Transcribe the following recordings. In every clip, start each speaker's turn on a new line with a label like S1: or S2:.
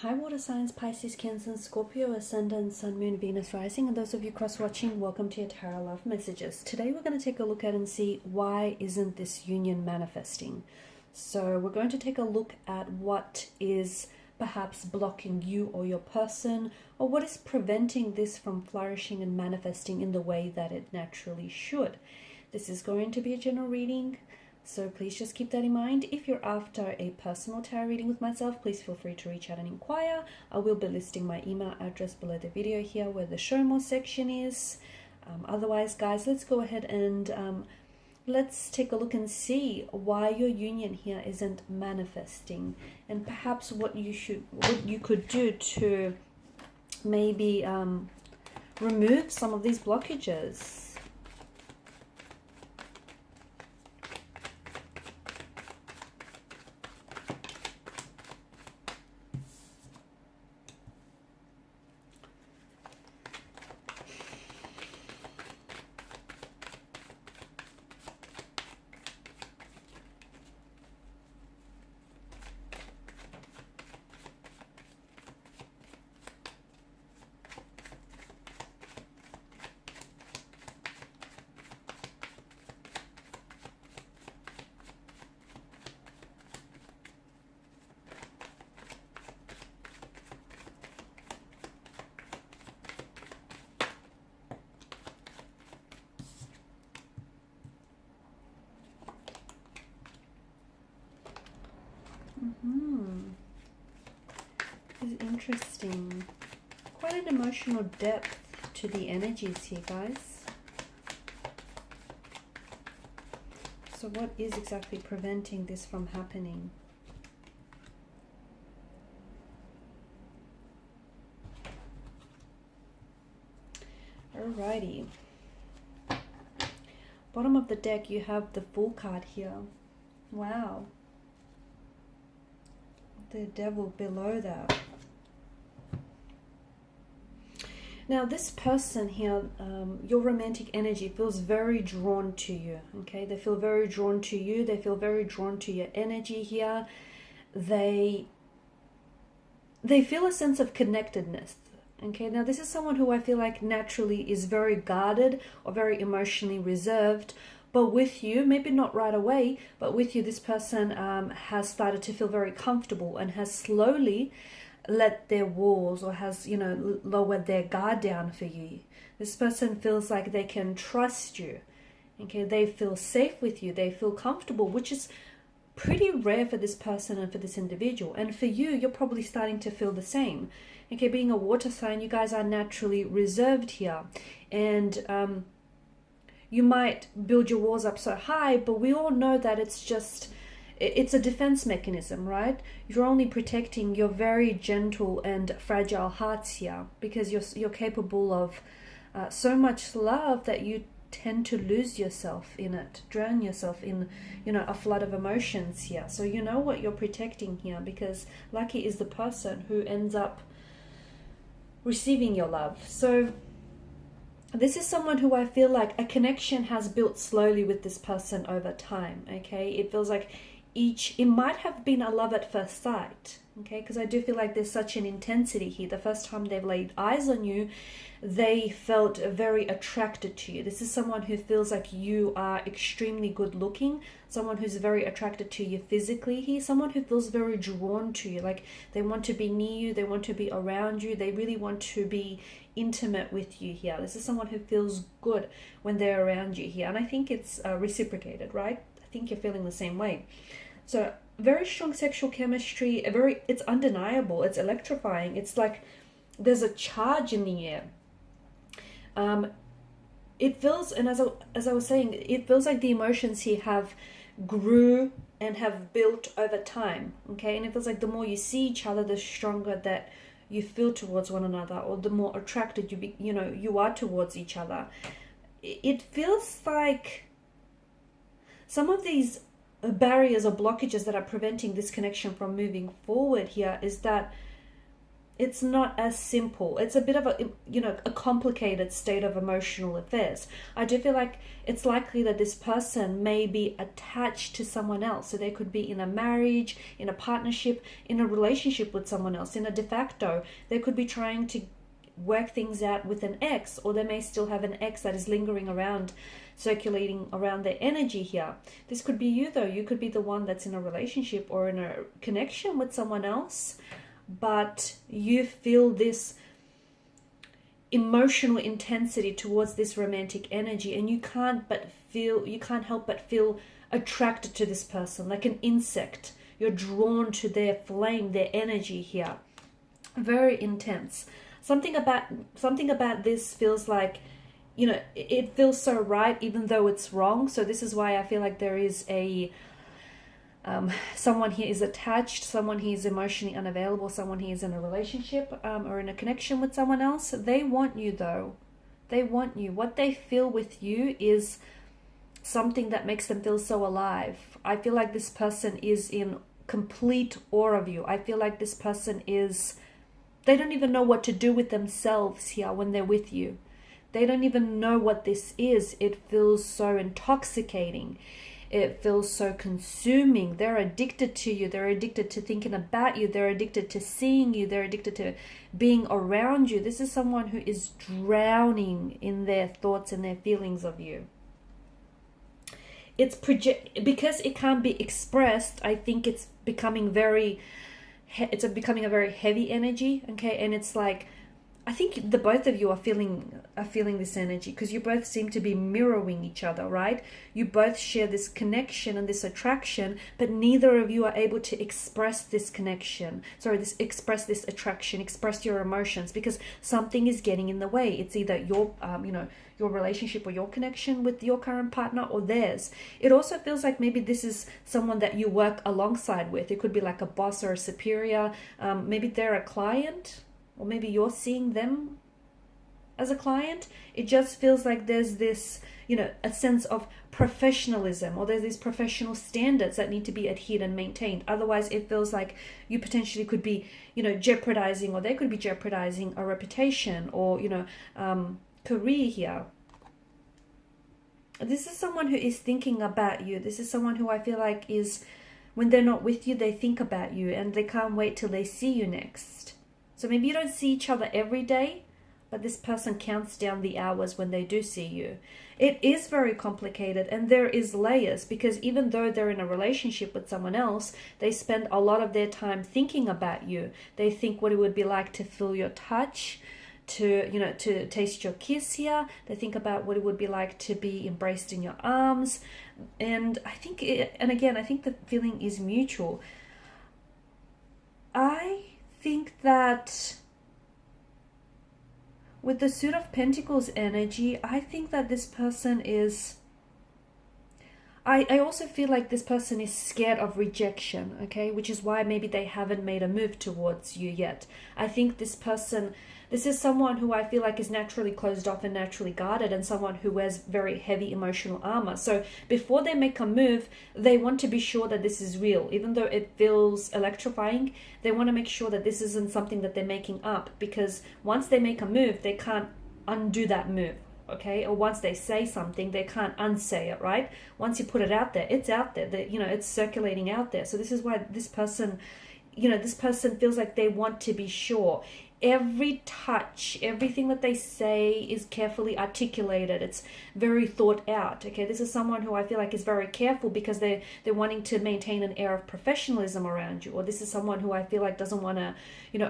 S1: Hi water signs, Pisces, Cancer, Scorpio, Ascendant, Sun, Moon, Venus, Rising, and those of you cross-watching, welcome to your Tarot Love Messages. Today we're going to take a look at and see why isn't this union manifesting. So we're going to take a look at what is perhaps blocking you or your person, or what is preventing this from flourishing and manifesting in the way that it naturally should. This is going to be a general reading, so please just keep that in mind. If you're after a personal tarot reading with myself, please feel free to reach out and inquire. I will be listing my email address below the video here where the show more section is. Otherwise, guys, let's go ahead and let's take a look and see why your union here isn't manifesting, and perhaps what you could do to maybe remove some of these blockages. This is interesting. Quite an emotional depth to the energies here, guys. So what is exactly preventing this from happening? Alrighty. Bottom of the deck, you have the Fool card here. Wow. The Devil below that. Now this person here, your romantic energy feels very drawn to you, okay? They feel very drawn to you. They feel very drawn to your energy here. They feel a sense of connectedness, okay? Now this is someone who I feel like naturally is very guarded or very emotionally reserved. But with you, maybe not right away, but with you, this person has started to feel very comfortable and has slowly let their walls, or has, you know, lowered their guard down for you. This person feels like they can trust you. Okay, they feel safe with you. They feel comfortable, which is pretty rare for this person and for this individual. And for you, you're probably starting to feel the same. Okay, being a water sign, you guys are naturally reserved here. And you might build your walls up so high, but we all know that it's a defense mechanism, right? You're only protecting your very gentle and fragile hearts here, because you're capable of so much love that you tend to lose yourself in it, drown yourself in, you know, a flood of emotions here. So you know what you're protecting here, because lucky is the person who ends up receiving your love. So this is someone who I feel like a connection has built slowly with this person over time, okay? It feels like it might have been a love at first sight, okay? Because I do feel like there's such an intensity here. The first time they've laid eyes on you, they felt very attracted to you. This is someone who feels like you are extremely good looking, someone who's very attracted to you physically here, someone who feels very drawn to you, like they want to be near you, they want to be around you, they really want to be intimate with you here. This is someone who feels good when they're around you here, and I think it's reciprocated, right? I think you're feeling the same way. So very strong sexual chemistry, it's undeniable, it's electrifying. It's like there's a charge in the air. It feels, and as I was saying, it feels like the emotions here have grew and have built over time, okay? And it feels like the more you see each other, the stronger that you feel towards one another, or the more attracted you are towards each other. It feels like some of these barriers or blockages that are preventing this connection from moving forward here is that It's not as simple. It's a bit of a, a complicated state of emotional affairs. I do feel like it's likely that this person may be attached to someone else. So they could be in a marriage, in a partnership, in a relationship with someone else, in a de facto. They could be trying to work things out with an ex, or they may still have an ex that is lingering around, circulating around their energy here. This could be you though. You could be the one that's in a relationship or in a connection with someone else, but you feel this emotional intensity towards this romantic energy, and you can't help but feel attracted to this person like an insect. You're drawn to their flame, their energy here. Very intense. Something about this feels like, it feels so right even though it's wrong. So this is why I feel like there is a someone here is attached, someone here is emotionally unavailable, someone here is in a relationship or in a connection with someone else. They want you though. They want you. What they feel with you is something that makes them feel so alive. I feel like this person is in complete awe of you. I feel like this person they don't even know what to do with themselves here when they're with you. They don't even know what this is. It feels so intoxicating. It feels so consuming. They're addicted to you. They're addicted to thinking about you. They're addicted to seeing you. They're addicted to being around you. This is someone who is drowning in their thoughts and their feelings of you. Because it can't be expressed. I think it's becoming a very heavy energy. Okay, and it's like, I think the both of you are feeling this energy because you both seem to be mirroring each other, right? You both share this connection and this attraction, but neither of you are able to express this connection. Express this attraction, express your emotions, because something is getting in the way. It's either your relationship or your connection with your current partner or theirs. It also feels like maybe this is someone that you work alongside with. It could be like a boss or a superior. Maybe they're a client, or maybe you're seeing them as a client. It just feels like there's this, a sense of professionalism, or there's these professional standards that need to be adhered and maintained. Otherwise, it feels like you potentially could be, jeopardizing, or they could be jeopardizing a reputation or, career here. This is someone who is thinking about you. This is someone who I feel like is, when they're not with you, they think about you and they can't wait till they see you next. So maybe you don't see each other every day, but this person counts down the hours when they do see you. It is very complicated, and there is layers, because even though they're in a relationship with someone else, they spend a lot of their time thinking about you. They think what it would be like to feel your touch, to taste your kiss here. They think about what it would be like to be embraced in your arms. And I think the feeling is mutual. I think that with the Suit of Pentacles energy, I think that this person is, I also feel like this person is scared of rejection, okay, which is why maybe they haven't made a move towards you yet. I think this is someone who I feel like is naturally closed off and naturally guarded, and someone who wears very heavy emotional armor. So before they make a move, they want to be sure that this is real. Even though it feels electrifying, they want to make sure that this isn't something that they're making up, because once they make a move, they can't undo that move. Okay, or once they say something, they can't unsay it, right? Once you put it out there, it's out there. It's circulating out there. So this is why this person feels like they want to be sure. Every touch, everything that they say is carefully articulated. It's very thought out. Okay, this is someone who I feel like is very careful because they're wanting to maintain an air of professionalism around you. Or this is someone who I feel like doesn't want to,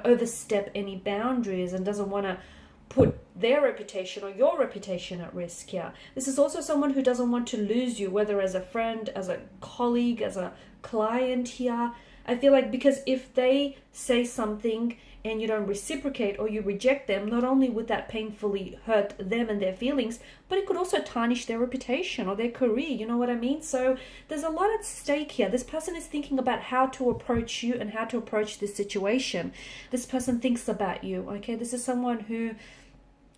S1: overstep any boundaries and doesn't want to put their reputation or your reputation at risk here. This is also someone who doesn't want to lose you, whether as a friend, as a colleague, as a client here. I feel like because if they say something and you don't reciprocate or you reject them, not only would that painfully hurt them and their feelings, but it could also tarnish their reputation or their career, you know what I mean? So there's a lot at stake here. This person is thinking about how to approach you and how to approach this situation. This person thinks about you, okay? This is someone who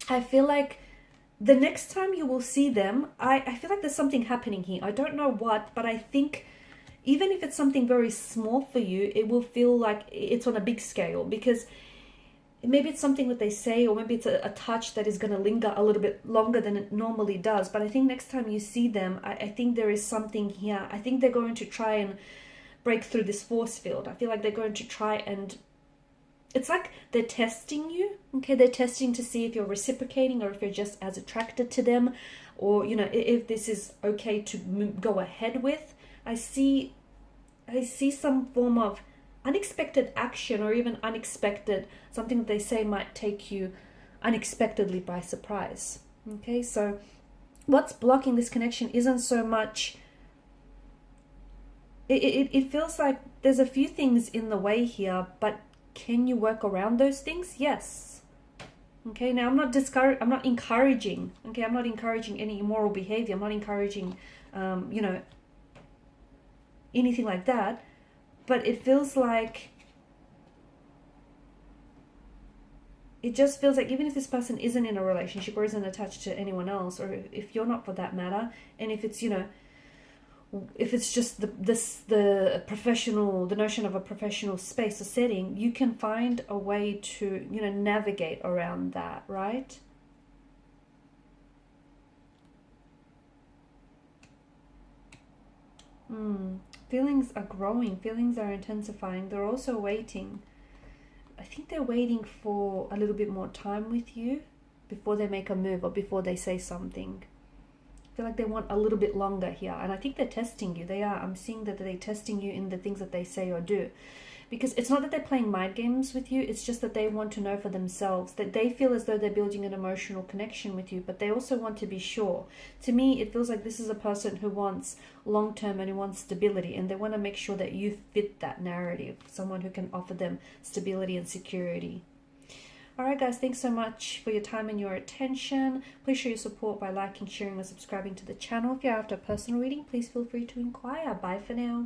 S1: I feel like the next time you will see them, I feel like there's something happening here. I don't know what, but I think even if it's something very small for you, it will feel like it's on a big scale, because maybe it's something that they say, or maybe it's a touch that is going to linger a little bit longer than it normally does. But I think next time you see them, I think there is something here. I think they're going to try and break through this force field. I feel like they're going to try and, it's like they're testing you, okay? They're testing to see if you're reciprocating, or if you're just as attracted to them, or, you know, if this is okay to go ahead with. I see some form of unexpected action, or even unexpected, something that they say might take you unexpectedly by surprise. Okay, so what's blocking this connection isn't so much, it feels like there's a few things in the way here, but can you work around those things? Yes. Okay, now I'm not encouraging, okay, I'm not encouraging any immoral behavior. I'm not encouraging, you know, anything like that. But it feels like, it just feels like even if this person isn't in a relationship or isn't attached to anyone else, or if you're not for that matter, and if it's, you know, if it's just the professional, the notion of a professional space or setting, you can find a way to, you know, navigate around that, right? Feelings are growing, feelings are intensifying. They're also waiting. I think they're waiting for a little bit more time with you before they make a move, or before they say something. I feel like they want a little bit longer here, and I think they're testing you. They are. I'm seeing that they're testing you in the things that they say or do, because it's not that they're playing mind games with you. It's just that they want to know for themselves, that they feel as though they're building an emotional connection with you, but they also want to be sure. To me, it feels like this is a person who wants long-term and who wants stability, and they want to make sure that you fit that narrative, someone who can offer them stability and security. Alright guys, thanks so much for your time and your attention. Please show your support by liking, sharing, or subscribing to the channel. If you're after a personal reading, please feel free to inquire. Bye for now.